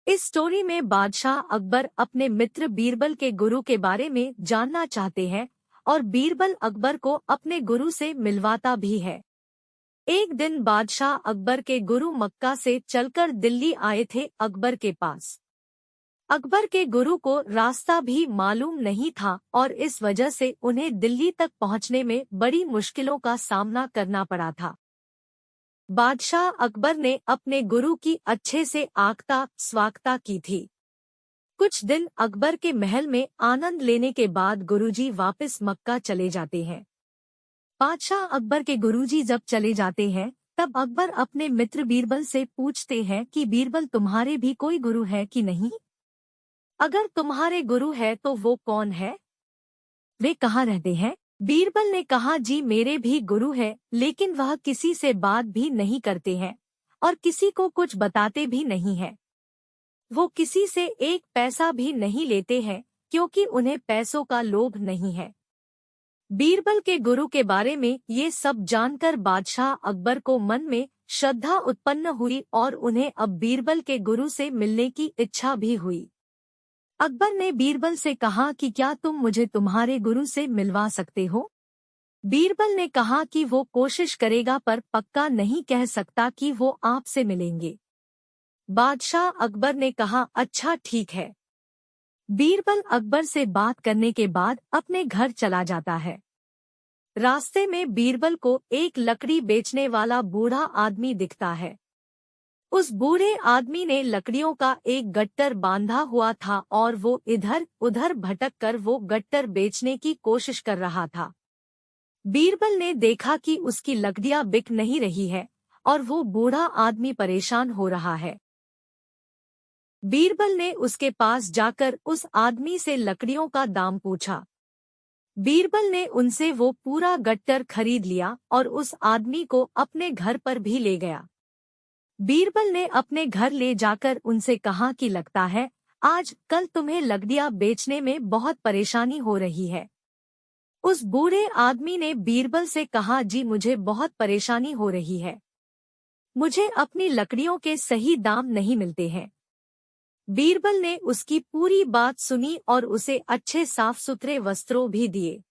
इस स्टोरी में बादशाह अकबर अपने मित्र बीरबल के गुरु के बारे में जानना चाहते हैं और बीरबल अकबर को अपने गुरु से मिलवाता भी है। एक दिन बादशाह अकबर के गुरु मक्का से चलकर दिल्ली आए थे अकबर के पास। अकबर के गुरु को रास्ता भी मालूम नहीं था और इस वजह से उन्हें दिल्ली तक पहुंचने में बड़ी मुश्किलों का सामना करना पड़ा था। बादशाह अकबर ने अपने गुरु की अच्छे से आगता स्वागता की थी। कुछ दिन अकबर के महल में आनंद लेने के बाद गुरुजी वापस मक्का चले जाते हैं। बादशाह अकबर के गुरुजी जब चले जाते हैं तब अकबर अपने मित्र बीरबल से पूछते हैं कि बीरबल तुम्हारे भी कोई गुरु है कि नहीं? अगर तुम्हारे गुरु है तो वो कौन है? वे कहाँ रहते हैं? बीरबल ने कहा जी मेरे भी गुरु है, लेकिन वह किसी से बात भी नहीं करते हैं और किसी को कुछ बताते भी नहीं हैं। वो किसी से एक पैसा भी नहीं लेते हैं क्योंकि उन्हें पैसों का लोभ नहीं है। बीरबल के गुरु के बारे में ये सब जानकर बादशाह अकबर को मन में श्रद्धा उत्पन्न हुई और उन्हें अब बीरबल के गुरु से मिलने की इच्छा भी हुई। अकबर ने बीरबल से कहा कि क्या तुम मुझे तुम्हारे गुरु से मिलवा सकते हो? बीरबल ने कहा कि वो कोशिश करेगा पर पक्का नहीं कह सकता कि वो आपसे मिलेंगे। बादशाह अकबर ने कहा अच्छा ठीक है। बीरबल अकबर से बात करने के बाद अपने घर चला जाता है। रास्ते में बीरबल को एक लकड़ी बेचने वाला बूढ़ा आदमी दिखता है। उस बूढ़े आदमी ने लकड़ियों का एक गट्टर बांधा हुआ था और वो इधर उधर भटक कर वो गट्टर बेचने की कोशिश कर रहा था। बीरबल ने देखा कि उसकी लकड़ियां बिक नहीं रही है और वो बूढ़ा आदमी परेशान हो रहा है। बीरबल ने उसके पास जाकर उस आदमी से लकड़ियों का दाम पूछा। बीरबल ने उनसे वो पूरा गट्टर खरीद लिया और उस आदमी को अपने घर पर भी ले गया। बीरबल ने अपने घर ले जाकर उनसे कहा कि लगता है आज कल तुम्हें लकड़ियां बेचने में बहुत परेशानी हो रही है। उस बूढ़े आदमी ने बीरबल से कहा जी मुझे बहुत परेशानी हो रही है, मुझे अपनी लकड़ियों के सही दाम नहीं मिलते हैं। बीरबल ने उसकी पूरी बात सुनी और उसे अच्छे साफ सुथरे वस्त्रों भी दिए।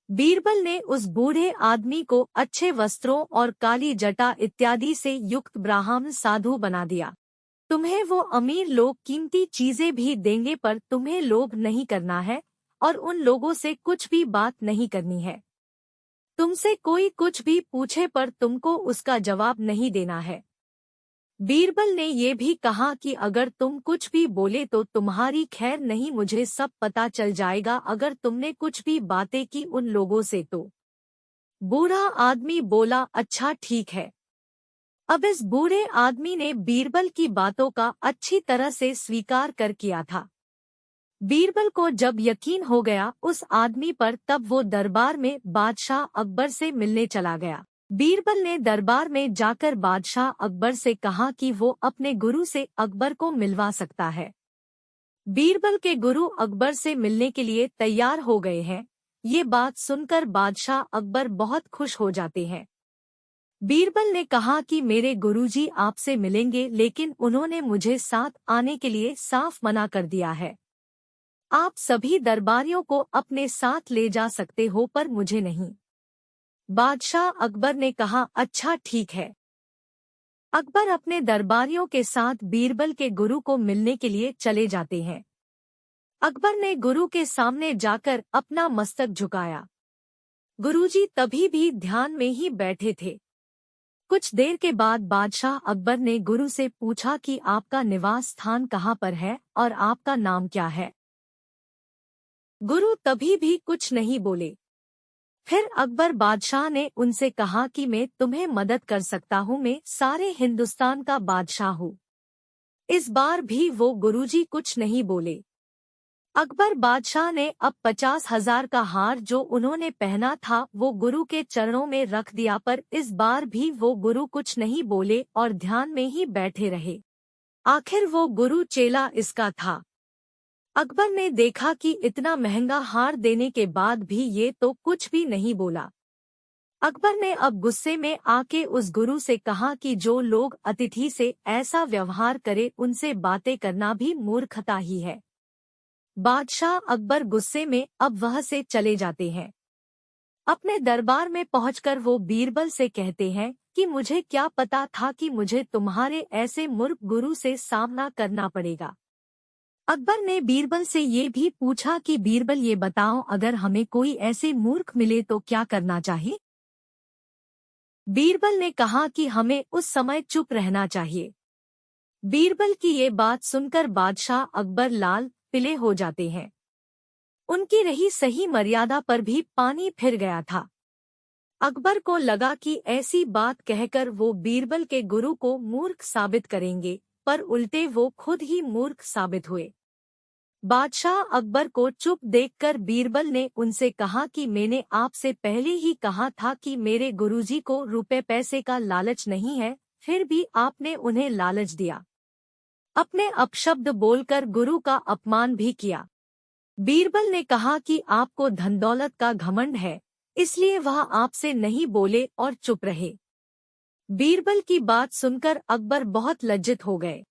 बीरबल ने उस बूढ़े आदमी को अच्छे वस्त्रों और काली जटा इत्यादि से युक्त ब्राह्मण साधु बना दिया। तुम्हें वो अमीर लोग कीमती चीजें भी देंगे पर तुम्हें लोभ नहीं करना है और उन लोगों से कुछ भी बात नहीं करनी है। तुमसे कोई कुछ भी पूछे पर तुमको उसका जवाब नहीं देना है। बीरबल ने ये भी कहा कि अगर तुम कुछ भी बोले तो तुम्हारी खैर नहीं, मुझे सब पता चल जाएगा अगर तुमने कुछ भी बातें की उन लोगों से तो। बूढ़ा आदमी बोला अच्छा ठीक है। अब इस बूढ़े आदमी ने बीरबल की बातों का अच्छी तरह से स्वीकार कर किया था। बीरबल को जब यकीन हो गया उस आदमी पर तब वो दरबार में बादशाह अकबर से मिलने चला गया। बीरबल ने दरबार में जाकर बादशाह अकबर से कहा कि वो अपने गुरु से अकबर को मिलवा सकता है। बीरबल के गुरु अकबर से मिलने के लिए तैयार हो गए हैं। ये बात सुनकर बादशाह अकबर बहुत खुश हो जाते हैं। बीरबल ने कहा कि मेरे गुरुजी आपसे मिलेंगे, लेकिन उन्होंने मुझे साथ आने के लिए साफ मना कर दिया है। आप सभी दरबारियों को अपने साथ ले जा सकते हो पर मुझे नहीं। बादशाह अकबर ने कहा अच्छा ठीक है। अकबर अपने दरबारियों के साथ बीरबल के गुरु को मिलने के लिए चले जाते हैं। अकबर ने गुरु के सामने जाकर अपना मस्तक झुकाया। गुरुजी तभी भी ध्यान में ही बैठे थे। कुछ देर के बाद बादशाह अकबर ने गुरु से पूछा कि आपका निवास स्थान कहाँ पर है और आपका नाम क्या है? गुरु तभी भी कुछ नहीं बोले। फिर अकबर बादशाह ने उनसे कहा कि मैं तुम्हें मदद कर सकता हूँ, मैं सारे हिंदुस्तान का बादशाह हूँ। इस बार भी वो गुरुजी कुछ नहीं बोले। अकबर बादशाह ने अब 50,000 का हार जो उन्होंने पहना था वो गुरु के चरणों में रख दिया, पर इस बार भी वो गुरु कुछ नहीं बोले और ध्यान में ही बैठे रहे। आखिर वो गुरु चेला इसका था। अकबर ने देखा कि इतना महंगा हार देने के बाद भी ये तो कुछ भी नहीं बोला। अकबर ने अब गुस्से में आके उस गुरु से कहा कि जो लोग अतिथि से ऐसा व्यवहार करे उनसे बातें करना भी मूर्खता ही है। बादशाह अकबर गुस्से में अब वह से चले जाते हैं। अपने दरबार में पहुंचकर वो बीरबल से कहते हैं कि मुझे क्या पता था कि मुझे तुम्हारे ऐसे मूर्ख गुरु से सामना करना पड़ेगा। अकबर ने बीरबल से ये भी पूछा कि बीरबल ये बताओ, अगर हमें कोई ऐसे मूर्ख मिले तो क्या करना चाहिए। बीरबल ने कहा कि हमें उस समय चुप रहना चाहिए। बीरबल की ये बात सुनकर बादशाह अकबर लाल पीले हो जाते हैं। उनकी रही सही मर्यादा पर भी पानी फिर गया था। अकबर को लगा कि ऐसी बात कहकर वो बीरबल के गुरु को मूर्ख साबित करेंगे, पर उल्टे वो खुद ही मूर्ख साबित हुए। बादशाह अकबर को चुप देखकर बीरबल ने उनसे कहा कि मैंने आपसे पहले ही कहा था कि मेरे गुरुजी को रुपए पैसे का लालच नहीं है, फिर भी आपने उन्हें लालच दिया। अपने अपशब्द बोलकर गुरु का अपमान भी किया। बीरबल ने कहा कि आपको धन दौलत का घमंड है, इसलिए वह आपसे नहीं बोले और चुप रहे। बीरबल की बात सुनकर अकबर बहुत लज्जित हो गए।